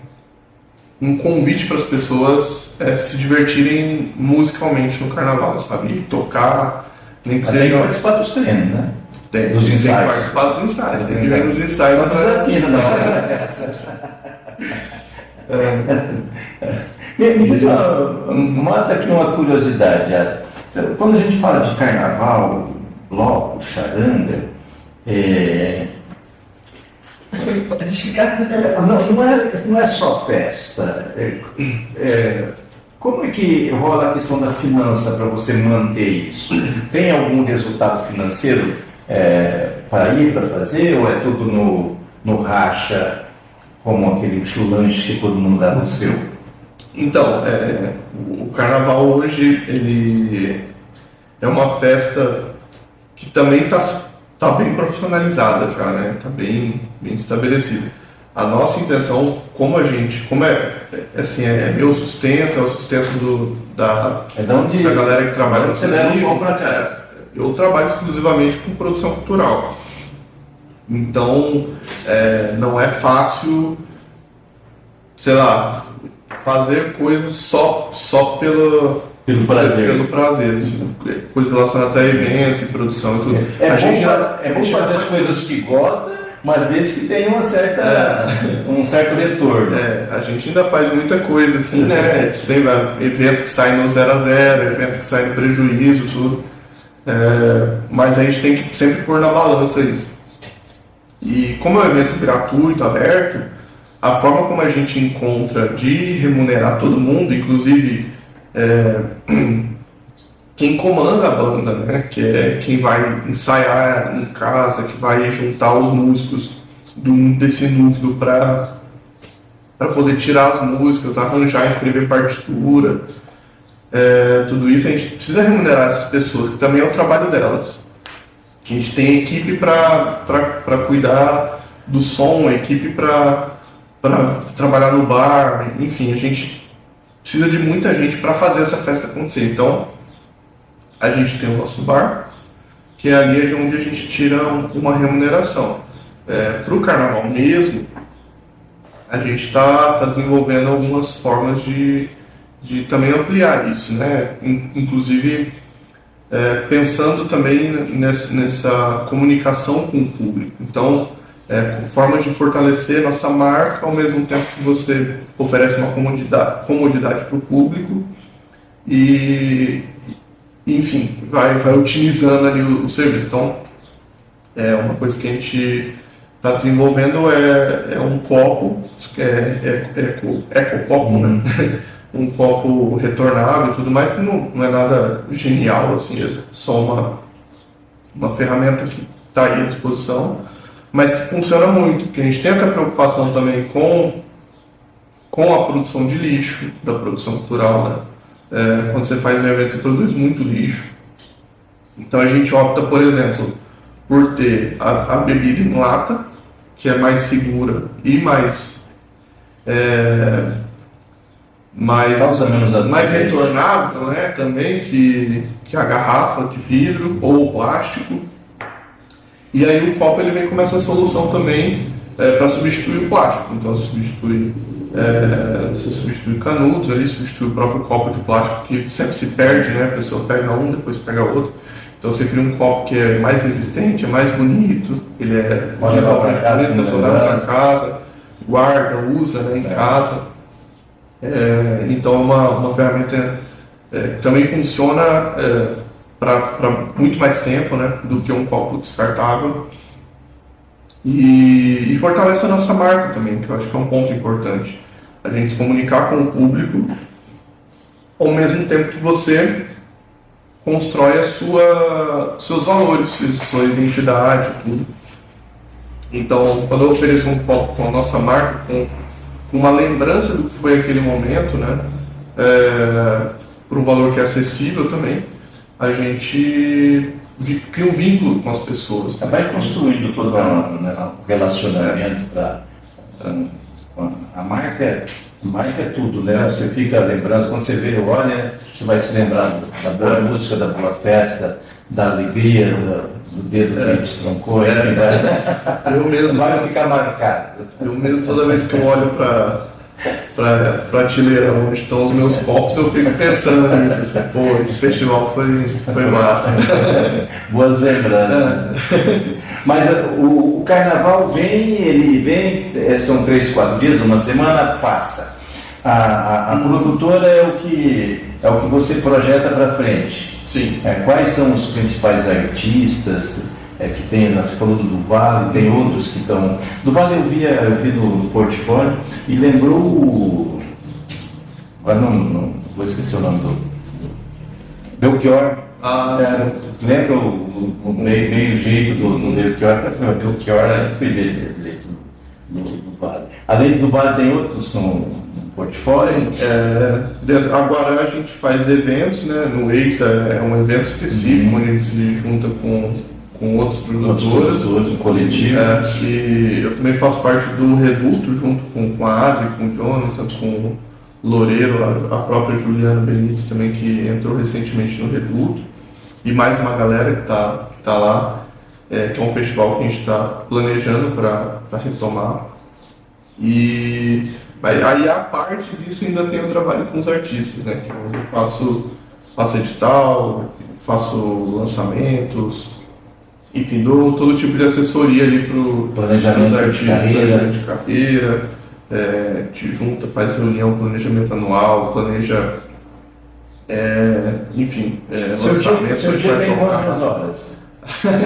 um convite para as pessoas se divertirem musicalmente no carnaval, sabe? E tocar, nem que seja... Tem que participar dos treinos, né? Tem dos ensaios. Tem que participar dos ensaios. Tem que ver nos ensaios. Não desafio, não. Me diz mata aqui uma curiosidade. Quando a gente fala de carnaval, bloco, charanga, não é só festa. Como é que rola a questão da finança para você manter isso? Tem algum resultado financeiro para ir para fazer, ou é tudo no racha, como aquele lanche que todo mundo dá no seu? Então, o carnaval hoje ele é uma festa que também está bem profissionalizada já, né? Está bem estabelecida. A nossa intenção, como assim, é meu sustento, é o sustento da galera que trabalha no comigo. Eu trabalho exclusivamente com produção cultural. Então, não é fácil, sei lá, fazer coisas só pelo prazer, assim, coisas relacionadas a eventos e produção e tudo. É bom fazer as coisas que gosta, mas desde que tenha um certo retorno. A gente ainda faz muita coisa, assim, né? Tem evento que sai no 0 a 0, evento que sai no prejuízo, tudo. Mas a gente tem que sempre pôr na balança isso. E como é um evento gratuito, aberto, a forma como a gente encontra de remunerar todo mundo, inclusive quem comanda a banda, né? Que é quem vai ensaiar em casa, que vai juntar os músicos desse núcleo para poder tirar as músicas, arranjar, escrever partitura, tudo isso a gente precisa remunerar essas pessoas, que também é o trabalho delas. A gente tem equipe para cuidar do som, equipe para trabalhar no bar, enfim, a gente precisa de muita gente para fazer essa festa acontecer. Então, a gente tem o nosso bar, que é ali onde a gente tira uma remuneração. Para o carnaval mesmo, a gente está desenvolvendo algumas formas de também ampliar isso, né? Inclusive pensando também nessa comunicação com o público. Então, formas de fortalecer nossa marca ao mesmo tempo que você oferece uma comodidade para o público e, enfim, vai otimizando ali o serviço. Então, uma coisa que a gente está desenvolvendo é um copo, ecocopo, né? Um copo retornável e tudo mais, que não é nada genial, assim, é só uma ferramenta que está aí à disposição, mas que funciona muito, porque a gente tem essa preocupação também com a produção de lixo, da produção cultural, né? Quando você faz um evento, você produz muito lixo. Então a gente opta, por exemplo, por ter a bebida em lata, que é mais segura e mais retornável, né, também que a garrafa de vidro ou plástico. E aí o copo ele vem com essa solução também para substituir o plástico. Então você substitui canudos, ali substitui o próprio copo de plástico que sempre se perde, né? A pessoa pega um, depois pega outro. Então você cria um copo que é mais resistente, é mais bonito, ele é visualmente bonito, a pessoa leva para casa, guarda, usa, né, em casa. Então é uma ferramenta que também funciona para muito mais tempo, né, do que um copo descartável e fortalece a nossa marca também, que eu acho que é um ponto importante. A gente se comunicar com o público ao mesmo tempo que você constrói seus valores, sua identidade, tudo. Então, quando eu ofereço um copo com a nossa marca, com uma lembrança do que foi aquele momento, né, por um valor que é acessível também, a gente cria um vínculo com as pessoas. Vai construindo todo um relacionamento a marca é tudo, né? Você fica lembrando, quando você vê, olha, você vai se lembrar da boa música, da boa festa, da alegria, do dedo que destroncou, né? Eu mesmo vai ficar marcado. Eu mesmo, toda vez que eu olho para prateleira onde estão os meus copos, eu fico pensando nisso. Assim, pô, esse festival foi massa. Boas lembranças. Mas o carnaval ele vem, são 3, 4 dias, uma semana, passa. A produtora é o que você projeta para frente. Sim. Quais são os principais artistas que tem? Você falou do Vale, tem outros que estão. Do Vale eu vi no portfólio e lembrou agora não vou esquecer o nome do Belchior. Lembra o meio jeito do Belchior? Até foi o Belchior, foi dele do Vale. Além do Vale, tem outros no portfólio? Agora a gente faz eventos, né? No EITA é um evento específico, onde a gente se junta com com outros produtores, um coletivo. E eu também faço parte do Reduto, junto com a Adri, com o Jonathan, com o Loureiro, a própria Juliana Benítez também, que entrou recentemente no Reduto, e mais uma galera que tá lá, que é um festival que a gente está planejando para retomar. E aí a parte disso ainda tem o trabalho com os artistas, né? Que eu faço edital, faço lançamentos, enfim, dou todo tipo de assessoria ali para os artistas, planejamento de carreira, te junta, faz reunião, planejamento anual, planeja, enfim, lançamento. Seu dia tem quantas horas?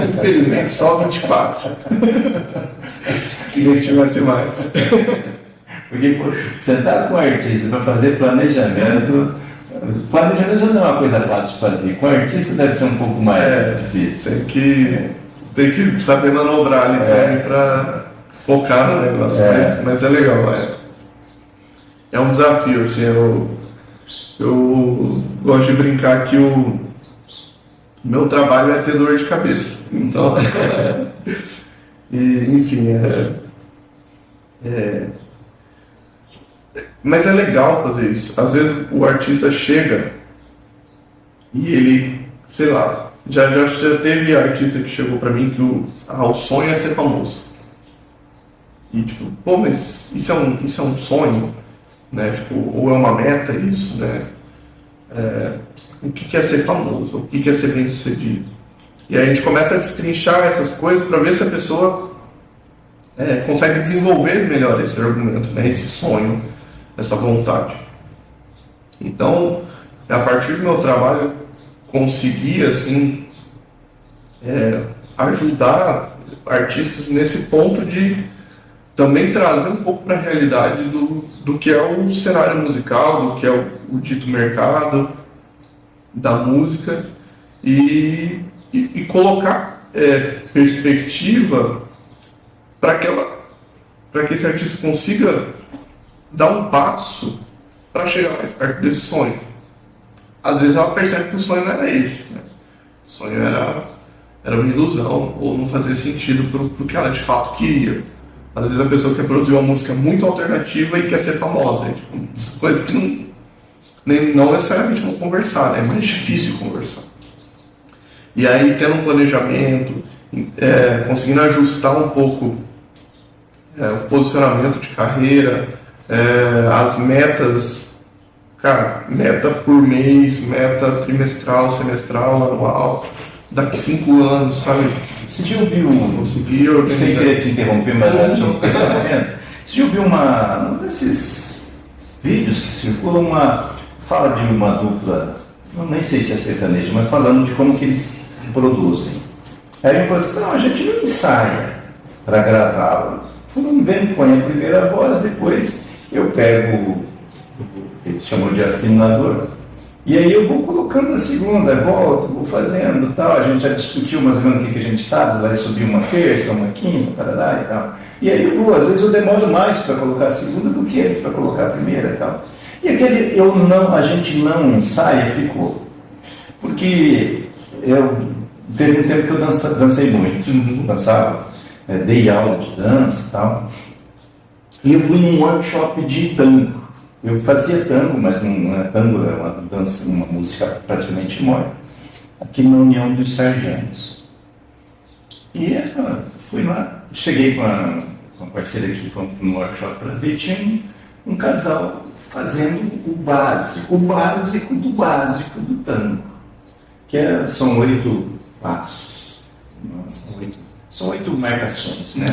Infelizmente só 24. Queria que tivesse mais. Porque sentar com o artista para fazer planejamento já não é uma coisa fácil de fazer. Com o artista deve ser um pouco mais difícil. Tem que saber manobrar ali também para focar no negócio, mas é legal. É um desafio, assim, eu gosto de brincar que o meu trabalho é ter dor de cabeça. Então, enfim, mas é legal fazer isso. Às vezes o artista chega e ele, sei lá, já teve artista que chegou pra mim que o sonho é ser famoso. E tipo, pô, mas isso é um sonho, né? Tipo, ou é uma meta isso, né? O que é ser famoso? O que é ser bem sucedido? E aí a gente começa a destrinchar essas coisas para ver se a pessoa consegue desenvolver melhor esse argumento, né? Esse sonho, essa vontade. Então, a partir do meu trabalho, conseguir assim ajudar artistas nesse ponto de também trazer um pouco para a realidade do que é o cenário musical, do que é o dito mercado da música e colocar perspectiva para que esse artista consiga dar um passo para chegar mais perto desse sonho. Às vezes ela percebe que o sonho não era esse, né? O sonho era uma ilusão ou não fazia sentido para o que ela de fato queria. Às vezes a pessoa quer produzir uma música muito alternativa e quer ser famosa. Tipo, coisas que não necessariamente vão conversar, né? É mais difícil conversar. E aí, tendo um planejamento, conseguindo ajustar um pouco o posicionamento de carreira, as metas, cara, meta por mês, meta trimestral, semestral, anual, daqui 5 anos, sabe? Você já ouviu, conseguir organizar. Sem querer te interromper, mas antes de você já ouviu um desses vídeos que circulam fala de uma dupla, eu nem sei se é sertanejo, mas falando de como que eles produzem. Aí ele falou assim, não, a gente não ensaia para gravar. Fulano vem, põe a primeira voz, depois eu pego, ele chamou de afinador, e aí eu vou colocando a segunda, volto, vou fazendo, tal. A gente já discutiu mais ou menos o que a gente sabe, vai subir uma terça, uma quinta, parará e tal. E aí eu vou, às vezes eu demoro mais para colocar a segunda do que ele para colocar a primeira e tal. E aquele a gente não ensaia, ficou. Porque teve um tempo que eu dancei muito, dançava, dei aula de dança e tal. E eu fui num workshop de tango. Eu fazia tango, mas não é tango, é uma dança, uma música praticamente morta, aqui na União dos Sargentos. E fui lá, cheguei com a parceira que foi no workshop para ver, tinha um casal fazendo o básico do tango, que são 8 passos, são 8 marcações, né?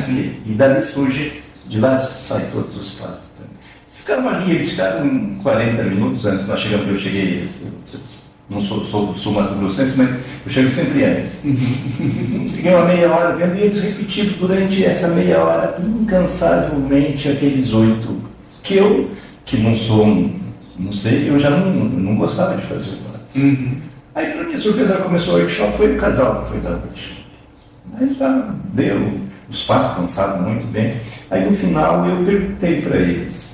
E dali surge, de lá sai todos os passos. Ficaram ali, eles ficaram 40 minutos antes, nós chegamos, eu cheguei, não sou Mato Grossense, mas eu chego sempre antes. Fiquei uma meia hora vendo e eles repetiram durante essa meia hora incansavelmente aqueles 8, que não sou, não sei, eu já não gostava de fazer o básico. Aí, para minha surpresa, começou o workshop, foi o casal que foi dar workshop. Aí deu, os passos dançavam muito bem. Aí no final eu perguntei para eles,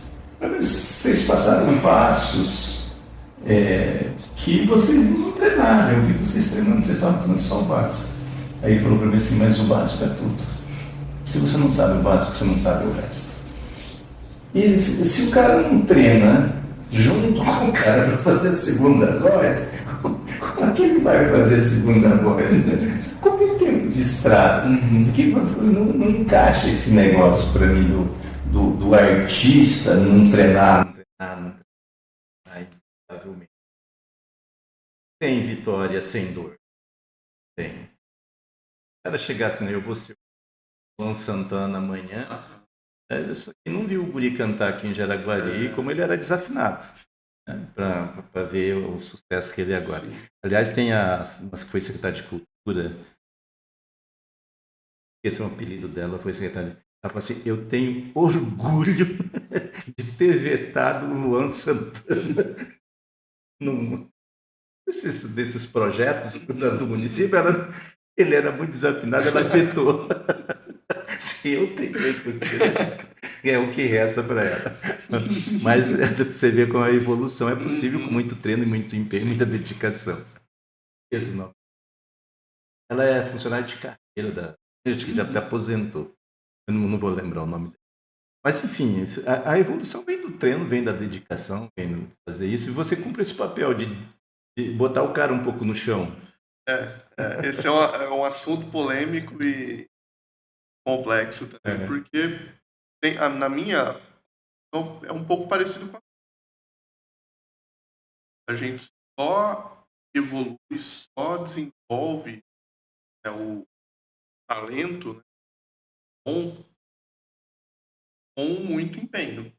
vocês passaram passos que vocês não treinaram, eu vi vocês treinando, vocês estavam falando só o básico. Aí ele falou para mim assim, mas o básico é tudo. Se você não sabe o básico, você não sabe o resto. E se o cara não treina junto com o cara para fazer a segunda voz, como é que ele vai fazer a segunda voz? Né? Como é tempo de estrada? Não encaixa esse negócio para mim do artista não treinar, não treinar, inevitavelmente. Tem vitória sem dor. Tem. Se o cara chegasse, né, eu vou ser o Luan Santana amanhã, só que não viu o guri cantar aqui em Jaraguari como ele era desafinado, né, para ver o sucesso que ele é agora. Sim. Aliás, tem mas que foi secretária de Cultura, esse é o apelido dela, foi secretária. Ela falou assim, eu tenho orgulho de ter vetado o Luan Santana desses projetos do município. Ele era muito desafinado, ela vetou. Se eu tenho, porque é o que resta para ela. Mas você vê como a evolução é possível com muito treino, muito empenho, muita dedicação. Esse nome. Ela é funcionária de carreira gente que já aposentou. Eu não vou lembrar o nome dela. Mas enfim, a evolução vem do treino, vem da dedicação, vem de fazer isso. E você cumpre esse papel de botar o cara um pouco no chão. Esse é um assunto polêmico e complexo também, porque na minha é um pouco parecido com a gente só evolui, só desenvolve o talento, né, com muito empenho.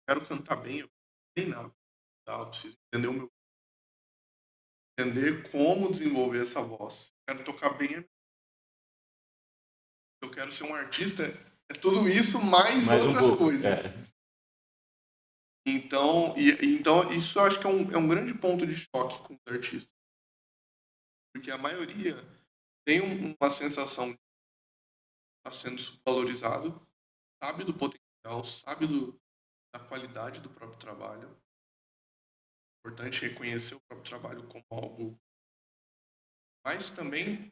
Quero cantar bem, eu não sei nada, eu preciso entender como desenvolver essa voz. Quero tocar bem, eu quero ser um artista, é tudo isso mais outras coisas. Então, isso eu acho que é um grande ponto de choque com os artistas. Porque a maioria tem uma sensação de estar sendo subvalorizado, sabe do potencial, sabe da qualidade do próprio trabalho. É importante reconhecer o próprio trabalho como algo. Mas também,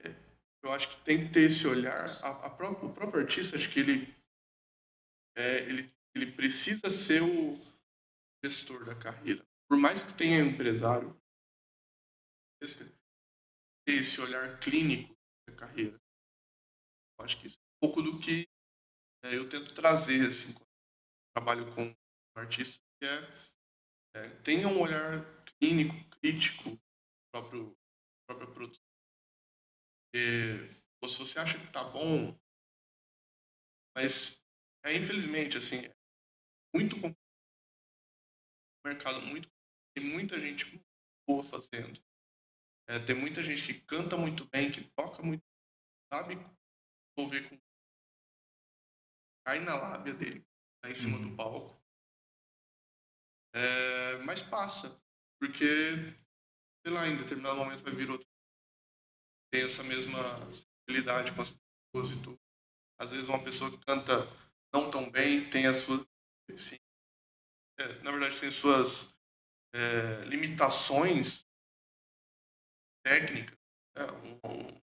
eu acho que tem que ter esse olhar. O próprio artista, acho que ele precisa ser o gestor da carreira. Por mais que tenha empresário, ter esse olhar clínico da carreira. Eu acho que isso é um pouco do que eu tento trazer, assim, quando eu trabalho com artistas, que tenha um olhar clínico, crítico, própria produção. Se você acha que tá bom, mas infelizmente, assim, muito complicado, um mercado muito, tem muita gente muito boa fazendo. Tem muita gente que canta muito bem, que toca muito, sabe envolver com, cai na lábia dele, tá em cima do palco. Mas passa, porque, sei lá, em determinado momento vai vir outro, tem essa mesma sensibilidade com as pessoas e tudo. Às vezes uma pessoa que canta não tão bem tem as suas, assim, na verdade tem suas limitações técnicas, né? Um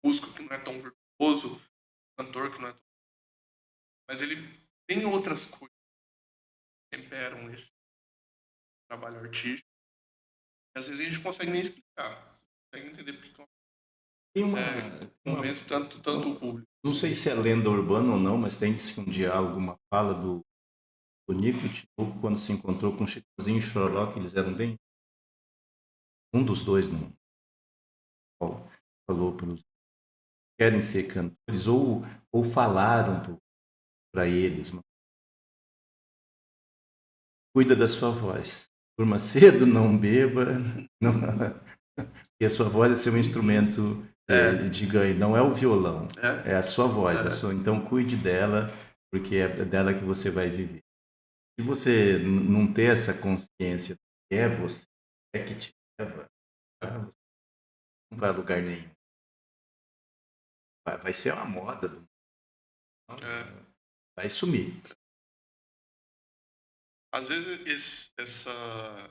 músico que não é tão virtuoso, um cantor que não é tão... Mas ele tem outras coisas que temperam esse trabalho artístico. Às vezes a gente não consegue nem explicar, não consegue entender porque convence tanto o público. Não sei se é lenda urbana ou não, mas tem um diálogo, uma fala do Nico Tinoco quando se encontrou com o Chitãozinho e Chororó, que eles eram bem... Um dos dois, não falou para os querem ser cantores ou falaram para eles, cuida da sua voz, durma cedo, não beba, não... e a sua voz é seu instrumento de ganho, não é o violão, é a sua voz, então cuide dela, porque é dela que você vai viver. Se você não ter essa consciência que é você, é que te leva, não vai a lugar nenhum. Vai ser uma moda, vai sumir. Às vezes essa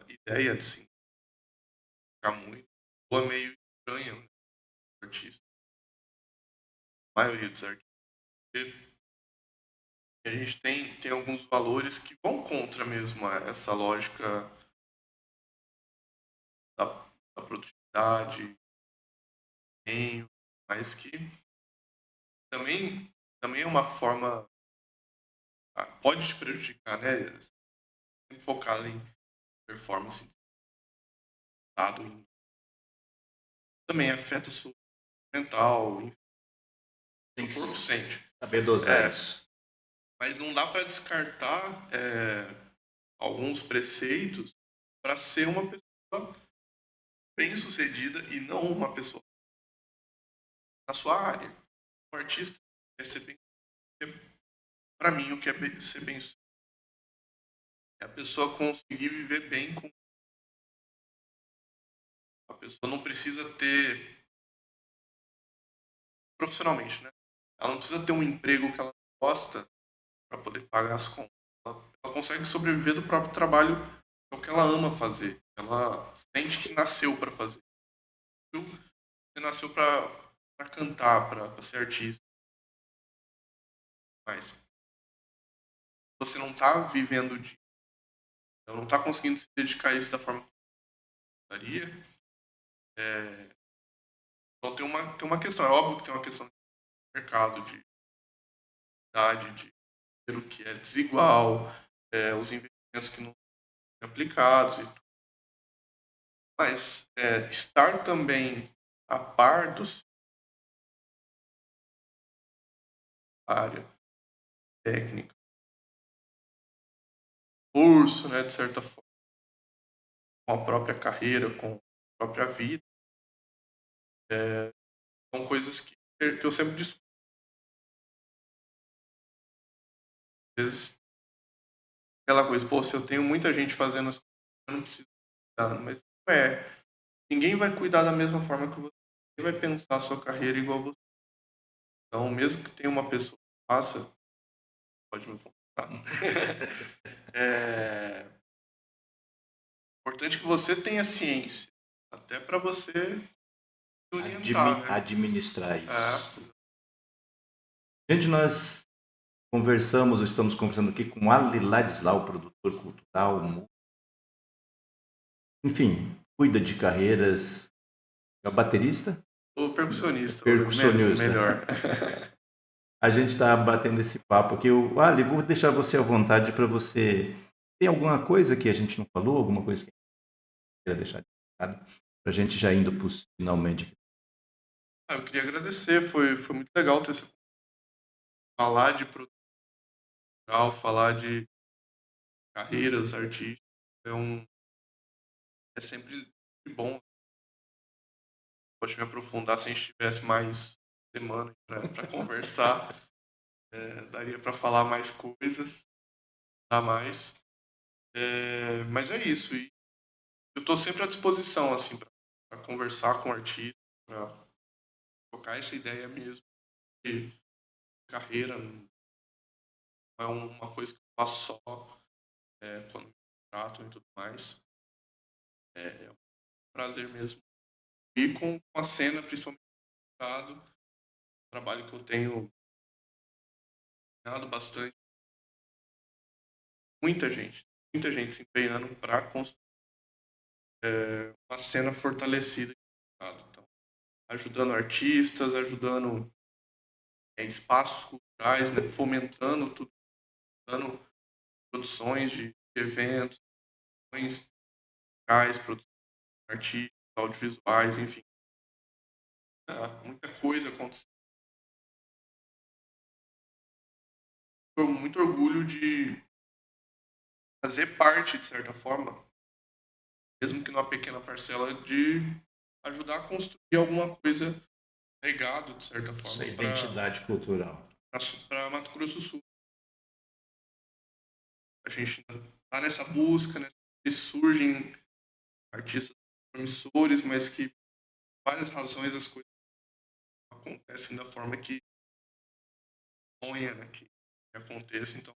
ideia de ficar muito, ou é meio estranha, né? artistas, a maioria dos artistas, porque a gente tem alguns valores que vão contra mesmo essa lógica da, da produtividade, empenho, mas que também é uma forma, pode te prejudicar, né? Sempre focado em performance, dado, também afeta a sua mental, enfim, Tem o que corpo sente. saber dosar É, isso. mas não dá para descartar alguns preceitos para ser uma pessoa bem-sucedida e não uma pessoa na sua área. O artista quer ser bem, para mim, o que é ser bem-sucedido é a pessoa conseguir viver bem com. A pessoa não precisa ter, profissionalmente, né? Ela não precisa ter um emprego que ela gosta para poder pagar as contas. Ela consegue sobreviver do próprio trabalho, que é o que ela ama fazer. Ela sente que nasceu para fazer. Você nasceu para cantar, para ser artista, mas você não está vivendo de, não está conseguindo se dedicar a isso da forma que gostaria. Então tem uma questão, é óbvio que tem uma questão de mercado, de idade, de dinheiro que é desigual, os investimentos que não são aplicados, mas estar também a par do seu área técnica, curso, né, de certa forma, com a própria carreira, com a própria vida, são coisas que eu sempre discuto. Às vezes, aquela coisa, pô, se eu tenho muita gente fazendo as coisas, eu não preciso cuidar, mas não é. Ninguém vai cuidar da mesma forma que você, ninguém vai pensar a sua carreira igual você. Então, mesmo que tenha uma pessoa que faça, pode me contar. É importante que você tenha ciência, até para você se orientar, né? Administrar isso. É, Gente, nós conversamos, ou estamos conversando aqui com Ali Ladislau, produtor cultural, enfim, cuida de carreiras. É o baterista? o percussionista, Percussionista. melhor. A gente está batendo esse papo aqui. Ali, vou deixar você à vontade para você. Tem alguma coisa que a gente não falou? Alguma coisa que queira deixar de recado? Para a gente já indo para os finalmente. Eu queria agradecer, foi muito legal ter falar de produção, falar de carreira dos artistas. É sempre bom. Pode me aprofundar se a gente tivesse mais semanas para conversar. Daria para falar mais coisas, a mais. Mas é isso. E eu estou sempre à disposição assim para conversar com o artista, para trocar essa ideia mesmo. Que carreira não é uma coisa que eu faço só quando me tratam e tudo mais. É um prazer mesmo. E com a cena, principalmente, o trabalho que eu tenho ganhado bastante. Muita gente se empenhando para construir uma cena fortalecida. Então, ajudando artistas, ajudando espaços culturais, né, fomentando tudo, dando produções de eventos, produções musicais, produções artísticas, audiovisuais, enfim. Muita coisa acontecendo. Tenho muito orgulho de fazer parte, de certa forma, mesmo que numa pequena parcela, de ajudar a construir alguma coisa, legado, de certa forma, Essa identidade cultural. para Mato Grosso do Sul. A gente está nessa busca, né? E surgem artistas promissores, mas que, por várias razões, as coisas não acontecem da forma que sonha, né? Que aconteça. Então,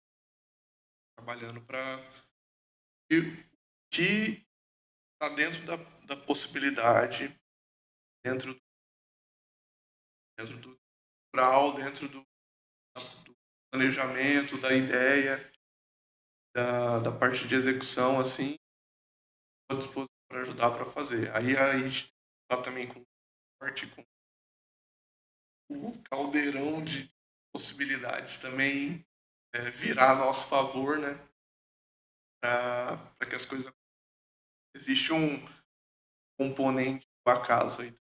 trabalhando para que está dentro da possibilidade, dentro dentro do rural, dentro do planejamento, da ideia, da parte de execução, assim, estou à disposição para ajudar para fazer. Aí a gente está também com sorte, com o caldeirão de possibilidades também virar a nosso favor, né? Para que as coisas. Existe um componente do acaso aí,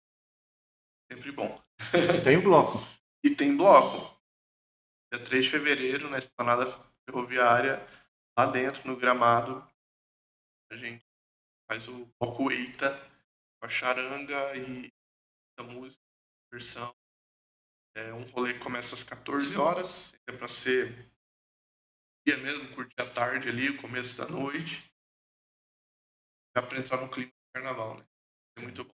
sempre bom. E tem o bloco. E tem bloco. Dia 3 de fevereiro, na Esplanada Ferroviária, lá dentro, no gramado, a gente faz o bloco Eita, com a charanga e a música, a versão. É um rolê que começa às 14 horas, é para ser dia mesmo, curtir a tarde ali, o começo da noite, já para entrar no clima do carnaval, né? É muito bom.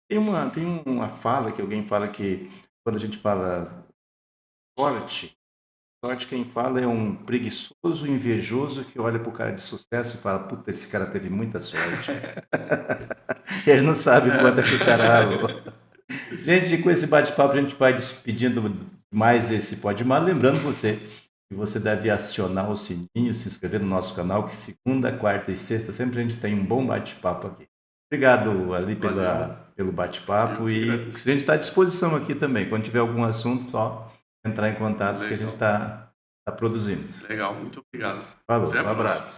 Tem uma fala que alguém fala que quando a gente fala sorte quem fala é um preguiçoso, invejoso que olha pro cara de sucesso e fala, puta, esse cara teve muita sorte. Ele não sabe quanto é que o cara ralou. Gente, com esse bate-papo a gente vai despedindo mais esse Pode Mais, lembrando você que você deve acionar o sininho, se inscrever no nosso canal, que segunda, quarta e sexta sempre a gente tem um bom bate-papo aqui. Obrigado ali pelo bate-papo e a gente está à disposição aqui também. Quando tiver algum assunto, só entrar em contato. Legal. Que a gente está produzindo. Legal, muito obrigado. Falou, um abraço.